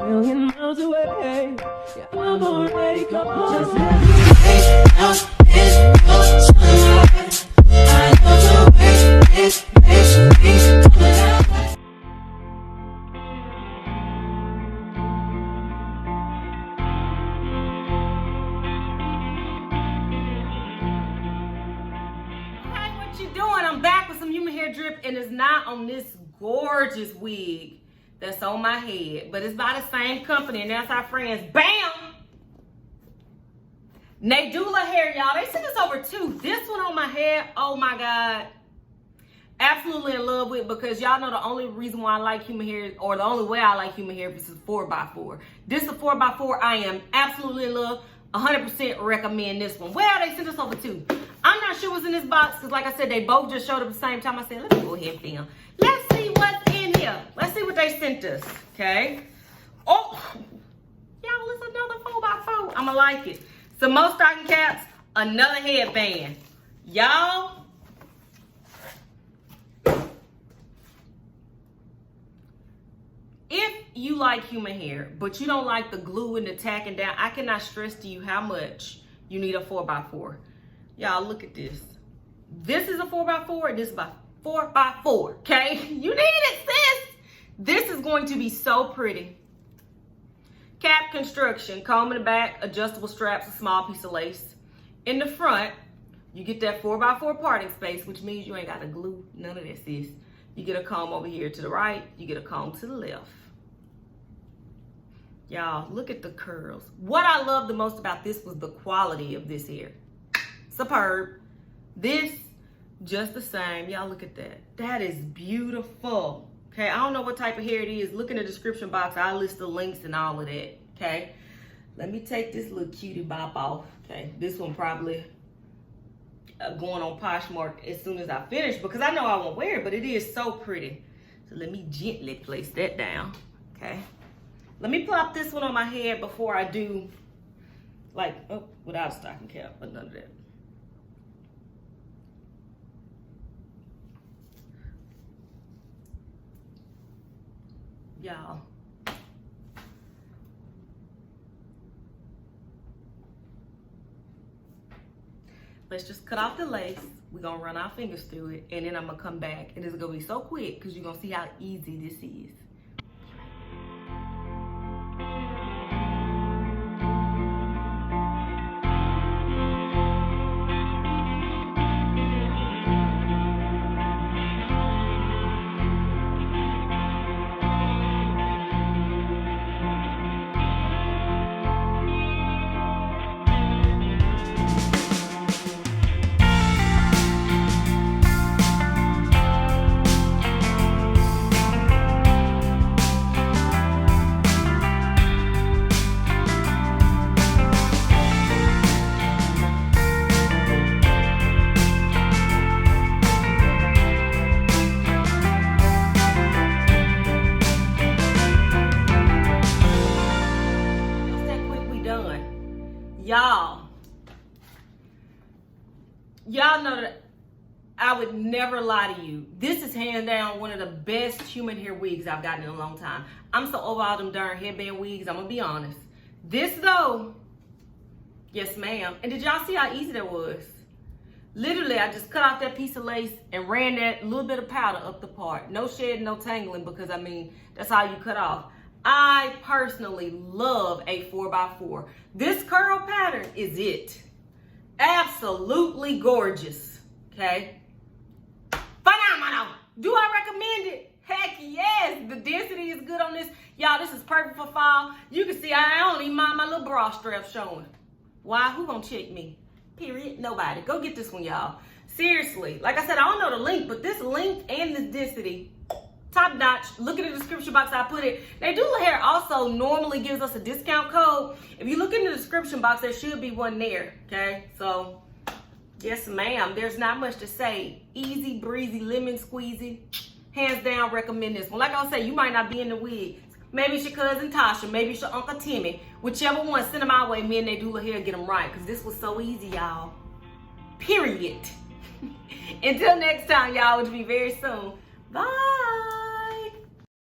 million miles away. Yeah, I'm already gone. Just let me out in your sunlight. I love the way it makes me come alive. Hey, what you doing? I'm back with some human hair drip, and it's not on this gorgeous wig that's on my head, but it's by the same company, and that's our friends. Bam! Nadula hair, y'all. They sent us over two. This one on my head, oh my God. Absolutely in love with, because y'all know the only reason why I like human hair, or the only way I like human hair, is 4x4. This is a 4x4. I am absolutely in love. 100% recommend this one. Well, they sent us over two. I'm not sure what's in this box, because like I said, they both just showed up at the same time. I said, let me go ahead and film. Let's see what's in here. Let's see what they sent us, okay? Oh, y'all, it's another 4x4. I'ma like it. Some more stocking caps, another headband. Y'all, if you like human hair, but you don't like the glue and the tacking down, I cannot stress to you how much you need a 4x4. Y'all, look at this. This is a 4x4, this is a 4x4, okay? You need it, sis. This is going to be so pretty. Cap construction, comb in the back, adjustable straps, a small piece of lace. In the front, you get that 4x4 parting space, which means you ain't got to glue none of this, sis. You get a comb over here to the right, you get a comb to the left. Y'all, look at the curls. What I love the most about this was the quality of this hair. Superb. This, just the same. Y'all, look at that. That is beautiful. Okay, I don't know what type of hair it is. Look in the description box. I'll list the links and all of that. Okay, let me take this little cutie bop off. Okay, this one probably going on Poshmark as soon as I finish, because I know I won't wear it, but it is so pretty. So let me gently place that down. Okay, let me plop this one on my head before I do, like, oh, without a stocking cap, but none of that. Y'all, let's just cut off the lace. We're gonna run our fingers through it, and then I'm gonna come back, and it's gonna be so quick because you're gonna see how easy this is. Y'all know that I would never lie to you. This is hands down one of the best human hair wigs I've gotten in a long time. I'm so over all them darn headband wigs, I'm gonna be honest. This though, yes ma'am. And did y'all see how easy that was? Literally, I just cut off that piece of lace and ran that little bit of powder up the part. No shedding, no tangling, because I mean, that's all you cut off. I personally love a 4x4. This curl pattern is it. Absolutely gorgeous, okay? Phenomenal. Do I recommend it? Heck yes. The density is good on this. Y'all, this is perfect for fall. You can see I don't even mind my little bra strap showing. Why? Who gonna check me? Period. Nobody. Go get this one, y'all. Seriously. Like I said, I don't know the link, but this length and this density, top notch. Look in the description box, I put it. Nadula Hair also normally gives us a discount code. If you look in the description box, there should be one there, okay? So, yes ma'am, there's not much to say. Easy breezy, lemon squeezy. Hands down, recommend this one. Like I say, you might not be in the wig. Maybe it's your cousin Tasha, maybe it's your Uncle Timmy. Whichever one, send them our way. Me and Nadula Hair get them right, because this was so easy, y'all. Period. Until next time, y'all, which will be very soon. Bye.